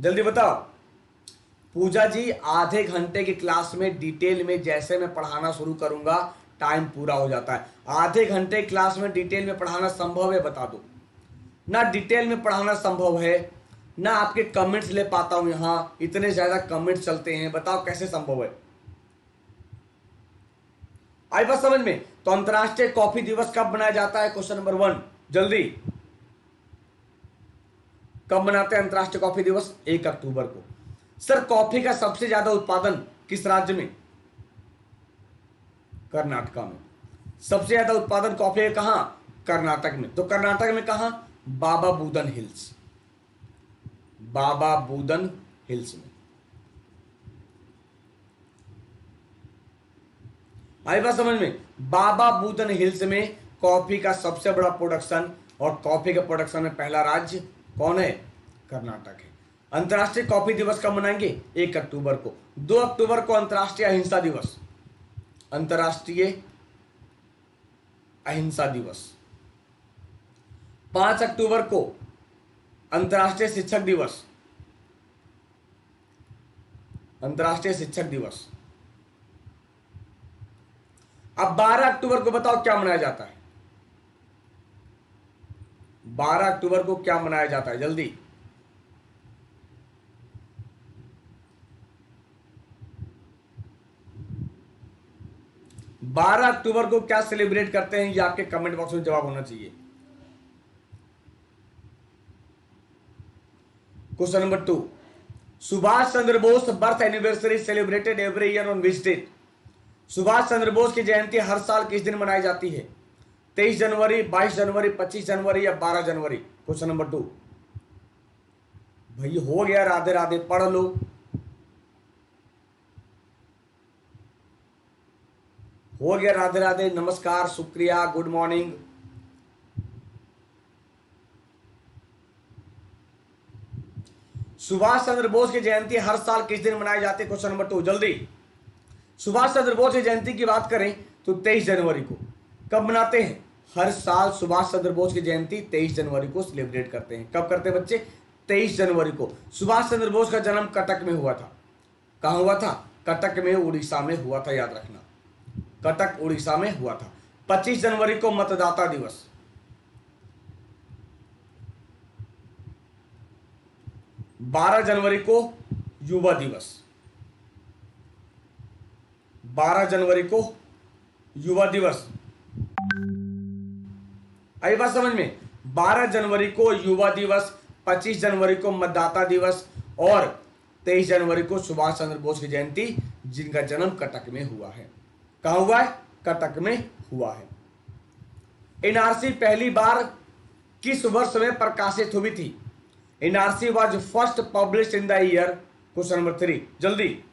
जल्दी बताओ। पूजा जी आधे घंटे की क्लास में डिटेल में जैसे मैं पढ़ाना शुरू करूंगा टाइम पूरा हो जाता है। आधे घंटे क्लास में डिटेल में पढ़ाना संभव है? बता दो। ना डिटेल में पढ़ाना संभव है, ना आपके कमेंट्स ले पाता हूं, यहां इतने ज्यादा कमेंट्स चलते हैं, बताओ कैसे संभव है? आई बात समझ में? तो अंतर्राष्ट्रीय कॉफी दिवस कब मनाया जाता है? क्वेश्चन नंबर 1 जल्दी। कब मनाते हैं अंतर्राष्ट्रीय कॉफी दिवस? 1 अक्टूबर को। सर कॉफी का सबसे ज्यादा उत्पादन किस राज्य में? कर्नाटका में। सबसे ज्यादा उत्पादन कॉफी है कहां? कर्नाटक में। तो कर्नाटक में कहां? बाबा बूदन हिल्स। बाबा बूदन हिल्स में। आई बात समझ में? बाबा बूदन हिल्स में कॉफी का सबसे बड़ा प्रोडक्शन, और कॉफी के प्रोडक्शन में पहला राज्य कौन है? कर्नाटक है। अंतर्राष्ट्रीय कॉफी दिवस कब मनाएंगे? 1 अक्टूबर को। 2 अक्टूबर को अंतर्राष्ट्रीय अहिंसा दिवस। अंतर्राष्ट्रीय अहिंसा दिवस। 5 अक्टूबर को अंतर्राष्ट्रीय शिक्षक दिवस। अंतर्राष्ट्रीय शिक्षक दिवस। अब 12 अक्टूबर को बताओ क्या मनाया जाता है? 12 अक्टूबर को क्या मनाया जाता है? जल्दी। 12 अक्टूबर को क्या सेलिब्रेट करते हैं? ये आपके कमेंट बॉक्स में जवाब होना चाहिए। Question number 2, Subhash Chandra Bose birth anniversary celebrated every year on which date? Subhash Chandra Bose की जयंती हर साल किस दिन मनाई जाती है? 23 जनवरी, 22 जनवरी, 25 जनवरी या 12 जनवरी? Question number 2। भाई हो गया, राधे राधे पढ़ लो। हो गया, राधे राधे, नमस्कार, शुक्रिया, गुड मॉर्निंग। सुभाष चंद्र बोस की जयंती हर साल किस दिन मनाई जाती है? क्वेश्चन नंबर 2 जल्दी। सुभाष चंद्र बोस की जयंती की बात करें तो 23 जनवरी को। कब मनाते हैं? हर साल सुभाष चंद्र बोस की जयंती 23 जनवरी को सेलिब्रेट करते हैं। कब करते हैं बच्चे? 23 जनवरी को। सुभाष चंद्र बोस का जन्म कटक में हुआ था। कहां हुआ था? कटक में, उड़ीसा में हुआ था, याद रखना। कटक उड़ीसा में हुआ था। 25 जनवरी को मतदाता दिवस। 12 जनवरी को युवा दिवस। 12 जनवरी को युवा दिवस। आई बात समझ में? 12 जनवरी को युवा दिवस, 25 जनवरी को मतदाता दिवस और 23 जनवरी को सुभाष चंद्र बोस की जयंती, जिनका जन्म कटक में हुआ है। कहां हुआ है? कटक में हुआ है। एनआरसी पहली बार किस वर्ष में प्रकाशित हुई थी? NRC was first publish in the year. Question number 3 जल्दी।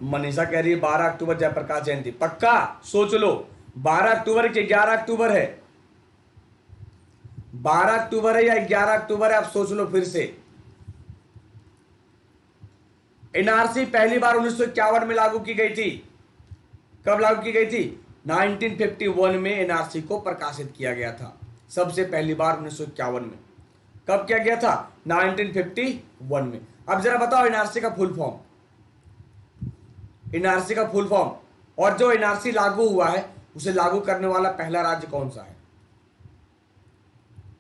मनीषा कह रही है 12 अक्टूबर जयप्रकाश जयंती। पक्का सोच लो। 12 अक्टूबर के 11 अक्टूबर है? 12 अक्टूबर है या 11 अक्टूबर है? आप सोच लो फिर से। एनआरसी पहली बार 1951 में लागू की गई थी। कब लागू की गई थी? 1951 में एनआरसी को प्रकाशित किया गया था सबसे पहली बार 1951 में। कब किया गया था? 1951 में। अब जरा बताओ एनआरसी का फुल फॉर्म। एनआरसी का फुल फॉर्म, और जो एनआरसी लागू हुआ है उसे लागू करने वाला पहला राज्य कौन सा है?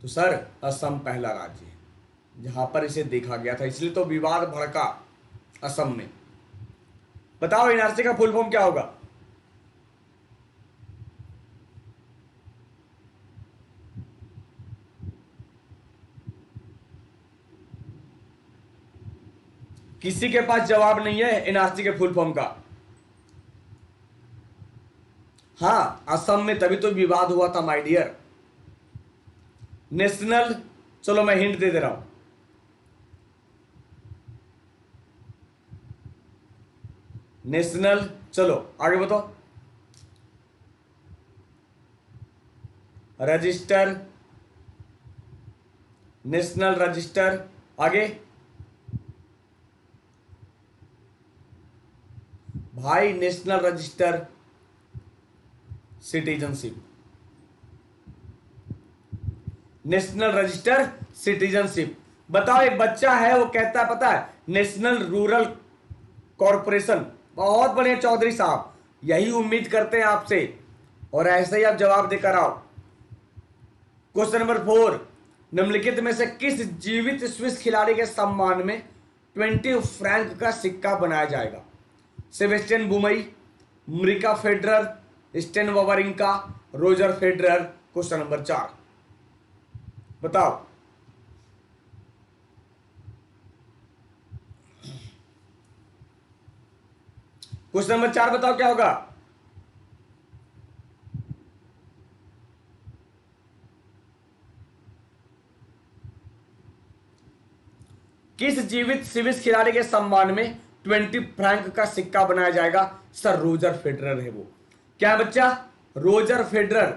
तो सर असम पहला राज्य है जहां पर इसे देखा गया था, इसलिए तो विवाद भड़का असम में। बताओ एनआरसी का फुल फॉर्म क्या होगा? किसी के पास जवाब नहीं है एनआरसी के फुल फॉर्म का? हाँ, असम में तभी तो विवाद हुआ था माय डियर। नेशनल, चलो मैं हिंट दे दे रहा हूं। नेशनल, चलो आगे बताओ। रजिस्टर, नेशनल रजिस्टर आगे भाई national register citizenship, national register citizenship. बताओ एक बच्चा है वो कहता है पता है नेशनल रूरल कॉरपोरेशन, बहुत बढ़िया चौधरी साहब, यही उम्मीद करते हैं आपसे और ऐसे ही आप जवाब देकर आओ। क्वेश्चन नंबर 4, निम्नलिखित में से किस जीवित स्विस खिलाड़ी के सम्मान में 20 फ्रैंक का सिक्का बनाया जाएगा? Sebastien Buemi, Mirka Federer, Stan Wawrinka, Roger Federer. Question number 4 बताओ। क्वेश्चन नंबर 4 बताओ क्या होगा? किस जीवित स्विस खिलाड़ी के सम्मान में 20 फ्रैंक का सिक्का बनाया जाएगा? सर रोजर फेडरर है वो। क्या बच्चा? Roger Federer.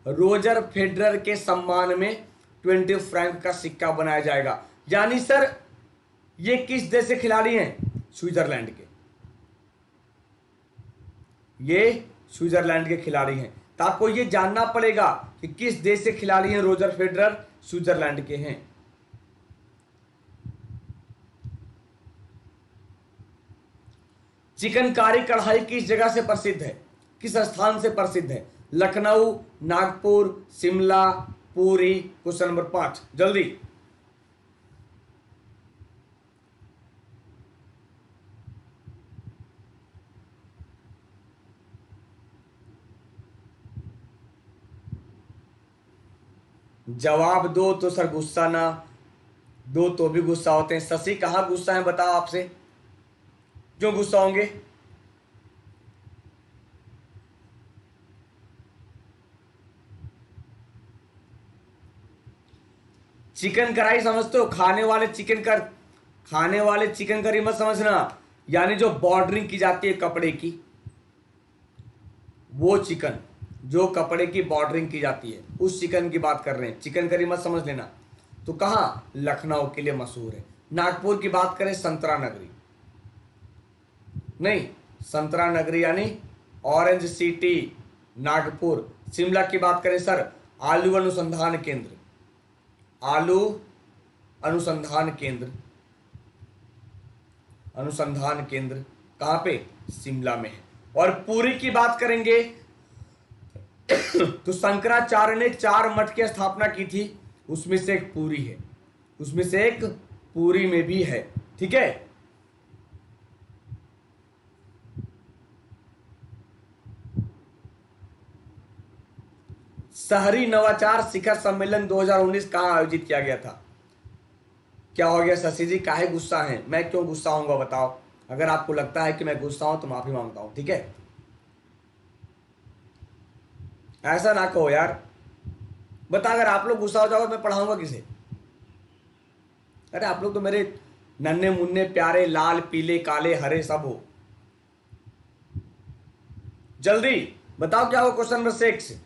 रोजर फेडरर के सम्मान में 20 फ्रैंक का सिक्का बनाया जाएगा। यानी सर ये किस देश के खिलाड़ी हैं? स्विट्जरलैंड के, ये स्विट्जरलैंड के खिलाड़ी हैं। तो आपको ये जानना पड़ेगा कि किस देश से खिलाड़ी हैं रोजर फेडरर? स्विट्जरलैंड के हैं। चिकनकारी कढ़ाई किस जगह से प्रसिद्ध है? किस स्थान से प्रसिद्ध है? लखनऊ, नागपुर, शिमला, पुरी। क्वेश्चन नंबर 5 जल्दी। जवाब दो तो सर गुस्सा ना दो तो भी गुस्सा होते हैं। शशि कहां गुस्सा है बताओ आपसे, क्यों गुस्सा होंगे? चिकन कढ़ाई समझते हो? खाने वाले चिकन करी मत समझना, यानी जो बॉर्डरिंग की जाती है कपड़े की, वो चिकन जो कपड़े की बॉर्डरिंग की जाती है उस चिकन की बात कर रहे हैं। चिकन करी मत समझ लेना। तो कहां? लखनऊ के लिए मशहूर है। नागपुर की बात करें संतरा नगरी, नहीं संतरा नगरी यानी ऑरेंज सिटी नागपुर। शिमला की बात करें सर आलू अनुसंधान केंद्र, आलू अनुसंधान केंद्र, अनुसंधान केंद्र कहां पे? शिमला में है। और पुरी की बात करेंगे तो शंकराचार्य ने 4 मठ की स्थापना की थी, उसमें से एक पुरी है, उसमें से एक पुरी में भी है। ठीक है, शहरी नवाचार शिखर सम्मेलन 2019 कहां आयोजित किया गया था? क्या हो गया शशि जी, काहे गुस्सा हैं? मैं क्यों गुस्सा होऊंगा बताओ? अगर आपको लगता है कि मैं गुस्सा हूं तो माफी मांगता हूं, ठीक है? ऐसा ना कहो यार। बता, अगर आप लोग गुस्सा हो जाओगे मैं पढ़ाऊंगा किसे? अरे आप लोग तो मेरे नन्हे मुन्ने प्यारे लाल पीले काले हरे सब हो। जल्दी बताओ क्या हो क्वेश्चन नंबर 6।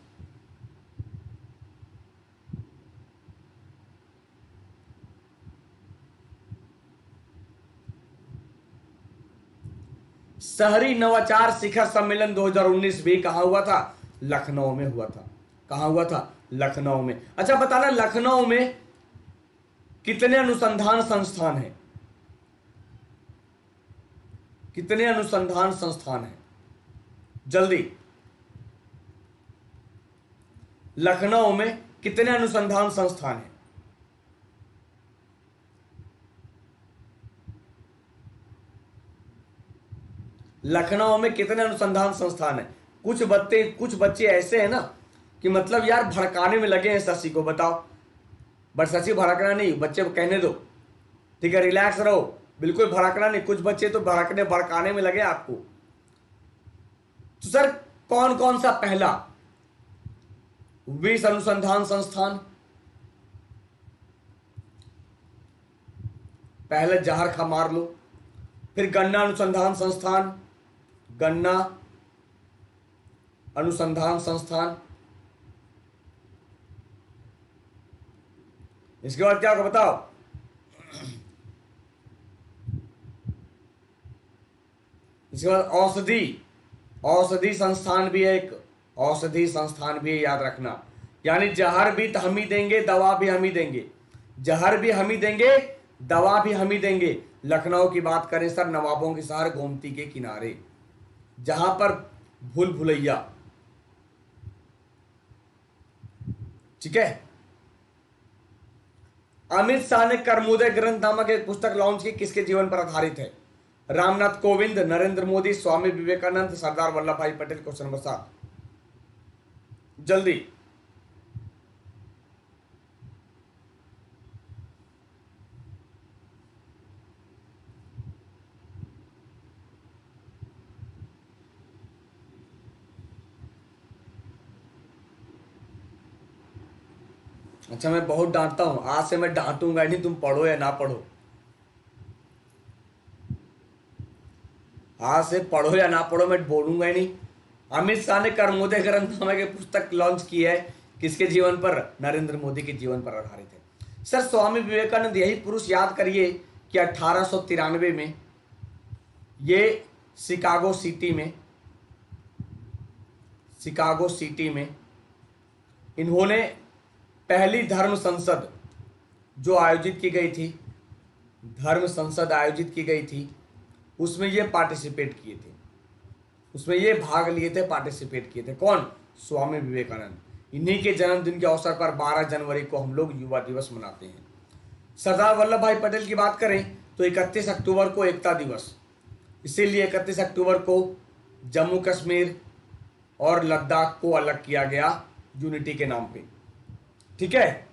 शहरी नवाचार शिखर सम्मेलन 2019 भी कहां हुआ था? लखनऊ में हुआ था। कहां हुआ था? लखनऊ में। अच्छा बताना लखनऊ में कितने अनुसंधान संस्थान हैं? कितने अनुसंधान संस्थान हैं? जल्दी। लखनऊ में कितने अनुसंधान संस्थान हैं? लखनऊ में कितने अनुसंधान संस्थान हैं? कुछ बच्चे ऐसे हैं ना कि मतलब यार भड़काने में लगे हैं शशि को। बताओ, बट शशि भड़कना नहीं, बच्चे को कहने दो, ठीक है? रिलैक्स रहो, बिल्कुल भड़कना नहीं। कुछ बच्चे तो भड़काने में लगे आपको। तो सर कौन कौन सा? पहला 20 अनुसंधान संस्थान, पहले जहर खा मार लो। फिर गन्ना अनुसंधान संस्थान, गन्ना अनुसंधान संस्थान। इसके बाद क्या होगा बताओ? इसके बाद औषधि, औषधि संस्थान भी है, एक औषधि संस्थान भी है, याद रखना। यानी जहर भी हम ही देंगे, दवा भी हम ही देंगे, जहर भी हम ही देंगे, दवा भी हम ही देंगे। लखनऊ की बात करें सर, नवाबों के शहर, गोमती के किनारे, जहां पर भूल भुलैया, ठीक है। अमित शाह ने करमुदे ग्रंथ नामक एक पुस्तक लॉन्च की, किसके जीवन पर आधारित है? रामनाथ कोविंद, नरेंद्र मोदी, स्वामी विवेकानंद, सरदार वल्लभ भाई पटेल। क्वेश्चन नंबर 7, जल्दी। अच्छा, मैं बहुत डांटता हूं, आज से मैं डांटूंगा नहीं, तुम पढ़ो या ना पढ़ो, आज से पढ़ो या ना पढ़ो, मैं बोलूंगा ही नहीं। अमित शाह ने करमुदे ग्रंथ नामक एक पुस्तक लॉन्च की है, किसके जीवन पर? नरेंद्र मोदी के जीवन पर आधारित है। सर स्वामी विवेकानंद, यही पुरुष, याद करिए कि 1893 में ये शिकागो सिटी में, शिकागो सिटी में इन्होंने पहली धर्म संसद जो आयोजित की गई थी, धर्म संसद आयोजित की गई थी, उसमें ये पार्टिसिपेट किए थे, उसमें ये भाग लिए थे, पार्टिसिपेट किए थे। कौन? स्वामी विवेकानंद। इन्हीं के जन्मदिन के अवसर पर 12 जनवरी को हम लोग युवा दिवस मनाते हैं। सरदार वल्लभ भाई पटेल की बात करें तो 31 अक्टूबर को एकता दिवस, इसीलिए 31 अक्टूबर को जम्मू कश्मीर और लद्दाख को अलग किया गया यूनिटी के नाम पे, ठीक है।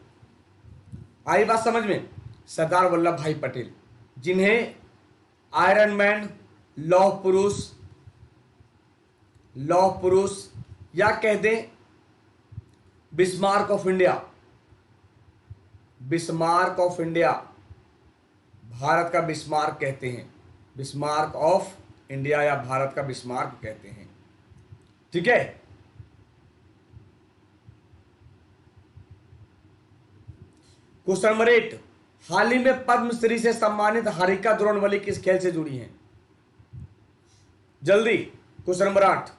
आई बात समझ में? सरदार वल्लभ भाई पटेल, जिन्हें आयरन मैन, लौह पुरुष, लौह पुरुष, या कह दें Bismarck of India, Bismarck of India, Bharat का बिस्मार्क कहते हैं, बिस्मार्क ऑफ इंडिया या भारत का बिस्मार्क कहते हैं, ठीक है। क्वेश्चन नंबर 8, हाल ही में पद्मश्री से सम्मानित हारिका द्रोणवल्ली किस खेल से जुड़ी हैं? जल्दी। क्वेश्चन नंबर 8,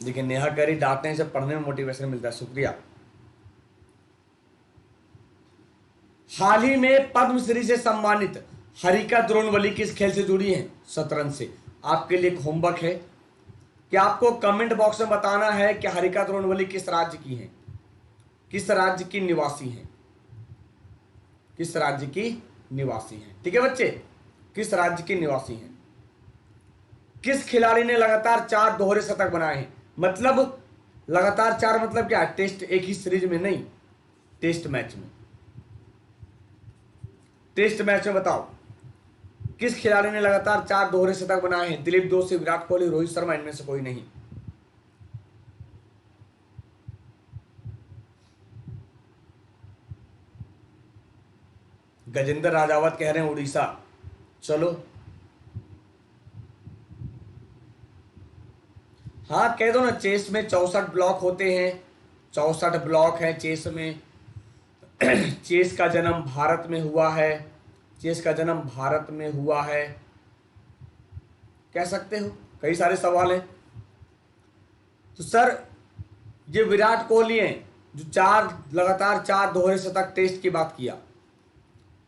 देखिए नेहा कह रही डांटने से पढ़ने में मोटिवेशन मिलता है, शुक्रिया। हाल ही में पद्मश्री से सम्मानित हरिका द्रोणवल्ली किस खेल से जुड़ी हैं? शतरंज से। आपके लिए एक होमवर्क है कि आपको कमेंट बॉक्स में बताना है कि हरिका द्रोणवल्ली किस राज्य की हैं, किस राज्य की निवासी हैं, किस राज्य की निवासी हैं, ठीक है बच्चे, किस राज्य की निवासी हैं। किस खिलाड़ी ने लगातार 4 दोहरे शतक बनाए हैं? मतलब लगातार 4 मतलब क्या? टेस्ट, एक ही सीरीज में नहीं, टेस्ट मैच में, टेस्ट मैच में बताओ किस खिलाड़ी ने लगातार 4 दोहरे शतक बनाए हैं? दिलीप दोषी, विराट कोहली, रोहित शर्मा, इनमें से कोई नहीं। गजेंद्र राजावत कह रहे हैं उड़ीसा, चलो हाँ कह दो ना। चेस में 64 ब्लॉक होते हैं, 64 ब्लॉक हैं चेस में। चेस का जन्म भारत में हुआ है, चेस का जन्म भारत में हुआ है, कह सकते हो। कई सारे सवाल हैं। तो सर ये विराट कोहली हैं जो लगातार 4 दोहरे शतक, टेस्ट की बात किया।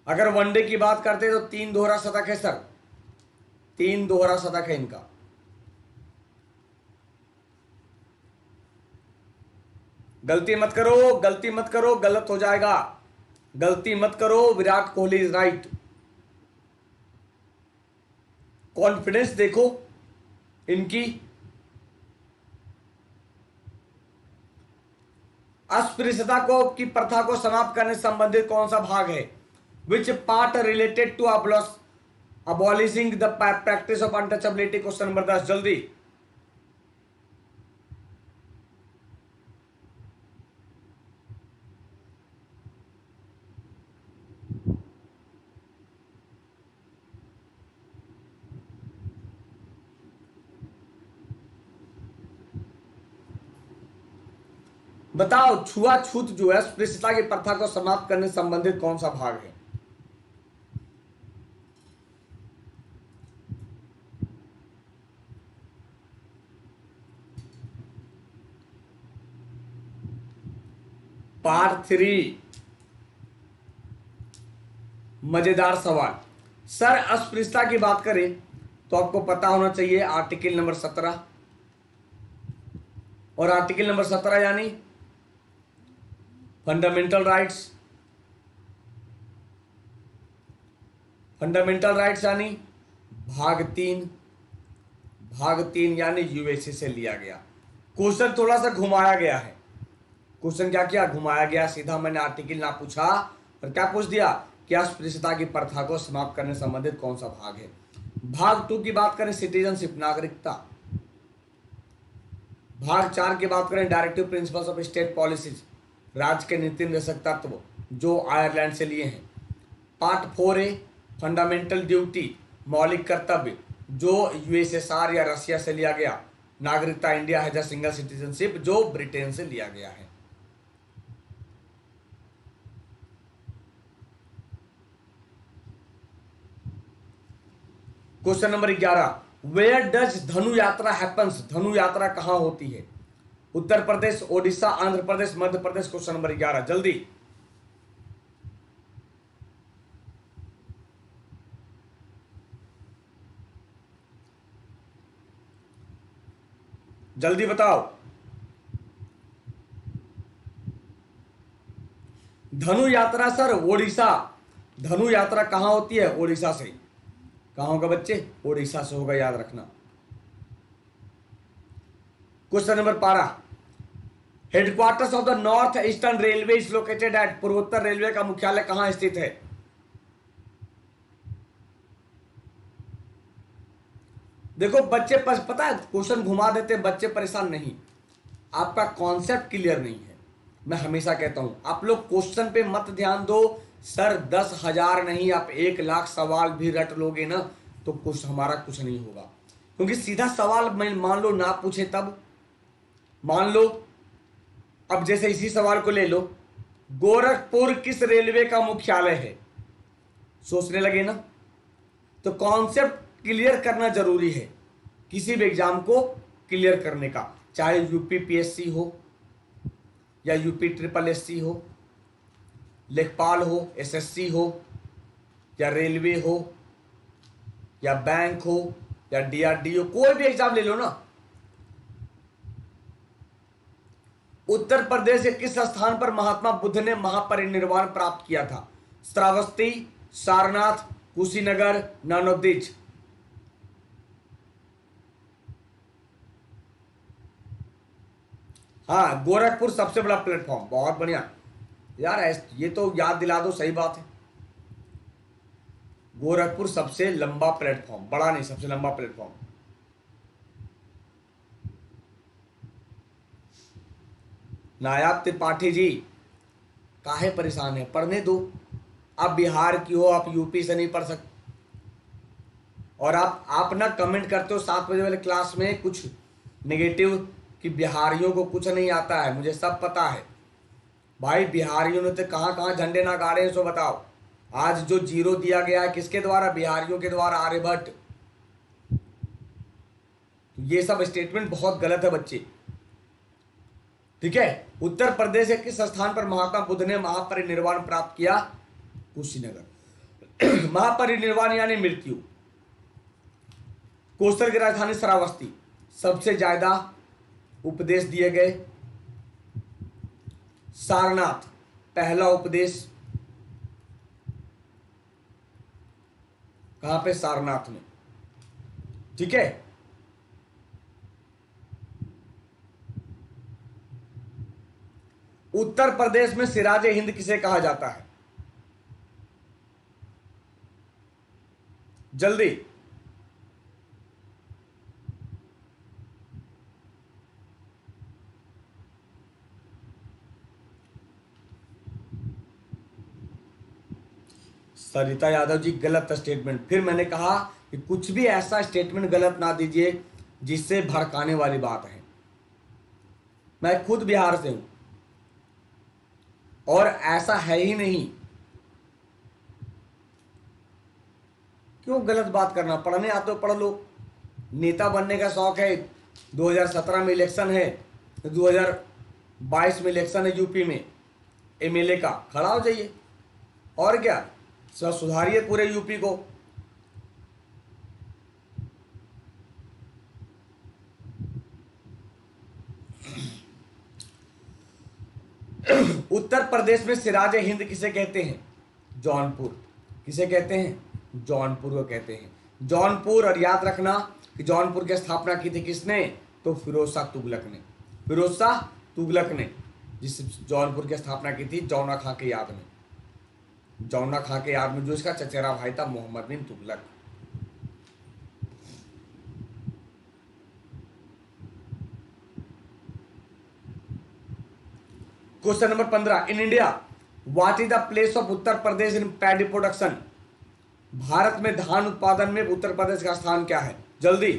अगर वनडे की बात करते तो 3 दोहरा शतक है सर, 3 दोहरा शतक है इनका। गलती मत करो, गलती मत करो, गलत हो जाएगा, गलती मत करो। Virat Kohli is right. Confidence देखो इनकी। अस्पृश्यता को की प्रथा को समाप्त करने से संबंधित कौन सा भाग है? Which part related to abolishing the practice of untouchability? Question number 10, जल्दी। बताओ, छुआछूत जो है अस्पृश्यता की प्रथा को समाप्त करने से संबंधित कौन सा भाग है? पार्ट 3, मजेदार सवाल। सर, अस्पृश्यता की बात करें तो आपको पता होना चाहिए आर्टिकल नंबर 17, और आर्टिकल नंबर 17 यानी फंडामेंटल राइट्स। फंडामेंटल राइट्स यानी भाग 3 यानी यूएसए से लिया गया। क्वेश्चन थोड़ा सा घुमाया गया है। क्वेश्चन क्या किया? घुमाया गया। सीधा मैंने आर्टिकल ना पूछा और क्या पूछ दिया कि अस्पृश्यता की प्रथा को समाप्त करने से संबंधित कौन सा भाग है। भाग 2 की बात करें सिटीजनशिप, नागरिकता। भाग 4 की बात करें directive principles of state policies, राज्य के नीति निर्देशक तत्व जो आयरलैंड से लिए हैं। पार्ट 4 है फंडामेंटल ड्यूटी, मौलिक कर्तव्य जो यूएसएसआर या रशिया से लिया गया। नागरिकता India has a single citizenship जो ब्रिटेन से लिया गया है। क्वेश्चन नंबर 11, वेयर डज धनु यात्रा हैपन्स? धनु यात्रा कहां होती है? उत्तर प्रदेश, ओडिशा, आंध्र प्रदेश, मध्य प्रदेश। क्वेश्चन नंबर 11 जल्दी जल्दी बताओ। धनु यात्रा सर ओडिशा। धनु यात्रा कहां होती है? ओडिशा से। कहां होगा बच्चे? ओडिशा से होगा, याद रखना। Question number 12, headquarters of the north eastern railway is located at? पूर्वोत्तर रेलवे का मुख्यालय कहां स्थित है? देखो बच्चे पता है क्वेश्चन घुमा देते हैं, बच्चे परेशान नहीं, आपका कॉन्सेप्ट क्लियर नहीं है। मैं हमेशा कहता हूं आप लोग क्वेश्चन पे मत ध्यान दो। सर 10,000 नहीं, आप 1,00,000 सवाल भी रट लोगे ना तो कुछ हमारा कुछ नहीं होगा, क्योंकि सीधा सवाल मैं मान लो ना पूछे तब। मान लो अब जैसे इसी सवाल को ले लो, गोरखपुर किस रेलवे का मुख्यालय है? सोचने लगे ना, तो कॉन्सेप्ट क्लियर करना जरूरी है किसी भी एग्जाम को क्लियर करने का, चाहे यूपी पीएससी हो या यूपी ट्रिपल एससी हो, लेखपाल हो, एसएससी हो, या रेलवे हो, या बैंक हो, या डीआरडीओ, कोई भी एग्जाम ले लो ना। उत्तर प्रदेश के किस स्थान पर महात्मा बुद्ध ने महापरिनिर्वाण प्राप्त किया था? श्रावस्ती, सारनाथ, कुशीनगर, नानोदिज। हाँ, गोरखपुर सबसे बड़ा प्लेटफॉर्म। बहुत बढ़िया यार, ये तो याद दिला दो, सही बात है। गोरखपुर सबसे लंबा प्लेटफॉर्म, बड़ा नहीं, सबसे लंबा प्लेटफॉर्म। नायाब त्रिपाठी जी काहे परेशान है? पढ़ने दो। आप बिहार की हो, आप यूपी से नहीं पढ़ सकते। और आप ना कमेंट करते हो 7 बजे वाले क्लास में कुछ नेगेटिव कि बिहारियों को कुछ नहीं आता है। मुझे सब पता है भाई, बिहारियों ने तो कहाँ कहाँ झंडे ना गाड़े हैं, सो बताओ। आज जो 0 दिया गया है किसके द्वारा? बिहारियों के द्वारा, आर्यभट्ट। ये सब स्टेटमेंट बहुत गलत है बच्चे, ठीक है। उत्तर प्रदेश के किस स्थान पर महात्मा बुद्ध ने महापरिनिर्वाण प्राप्त किया? कुशीनगर। महापरिनिर्वाण यानी मृत्यु। कोस्टल की राजधानी श्रावस्ती। सबसे ज्यादा उपदेश दिए गए? सारनाथ। पहला उपदेश कहां पे? सारनाथ में, ठीक है। उत्तर प्रदेश में सिराजे हिंद किसे कहा जाता है? जल्दी। सरिता यादव जी गलत स्टेटमेंट। फिर मैंने कहा कि कुछ भी ऐसा स्टेटमेंट गलत ना दीजिए जिससे भड़काने वाली बात है। मैं खुद बिहार से हूं, और ऐसा है ही नहीं। क्यों गलत बात करना? पढ़ने आते हो पढ़ लो। नेता बनने का शौक है, 2017 में इलेक्शन है, 2022 में इलेक्शन है यूपी में एमएलए का, खड़ा हो जाइए। और क्या, सुधारिए पूरे यूपी को। उत्तर प्रदेश में सिराज हिंद किसे कहते हैं? जौनपुर। किसे कहते हैं? जौनपुर को कहते हैं। जौनपुर, और याद रखना कि जौनपुर की स्थापना की थी किसने? तो फिरोज शाह तुगलक ने। फिरोज शाह तुगलक ने जिस जौनपुर की स्थापना की थी, जौना खां के याद में। जौना खां के याद में, जो इसका चचेरा भाई था Muhammad bin Tughlaq. Question number 15, in India what is the place of Uttar Pradesh in paddy production? Bharat में धान उत्पादन में उत्तर प्रदेश का स्थान क्या है? जल्दी।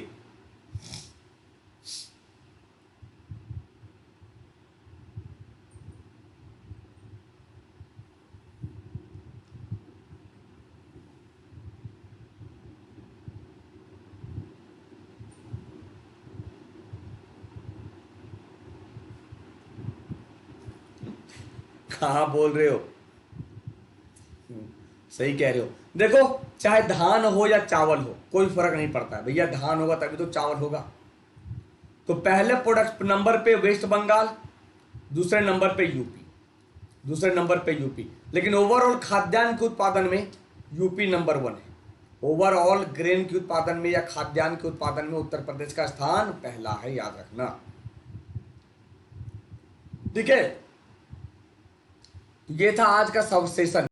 कहां बोल रहे हो? सही कह रहे हो। देखो, चाहे धान हो या चावल हो, कोई फर्क नहीं पड़ता है भैया। धान होगा तभी तो चावल होगा। तो पहले प्रोडक्ट नंबर पे वेस्ट बंगाल, दूसरे नंबर पे यूपी, दूसरे नंबर पे यूपी। लेकिन ओवरऑल खाद्यान्न के उत्पादन में यूपी नंबर 1 है। ओवरऑल ग्रेन के उत्पादन में या खाद्यान्न के उत्पादन में उत्तर प्रदेश का स्थान पहला है, याद रखना। ठीक है, ये था आज का सब सेशन।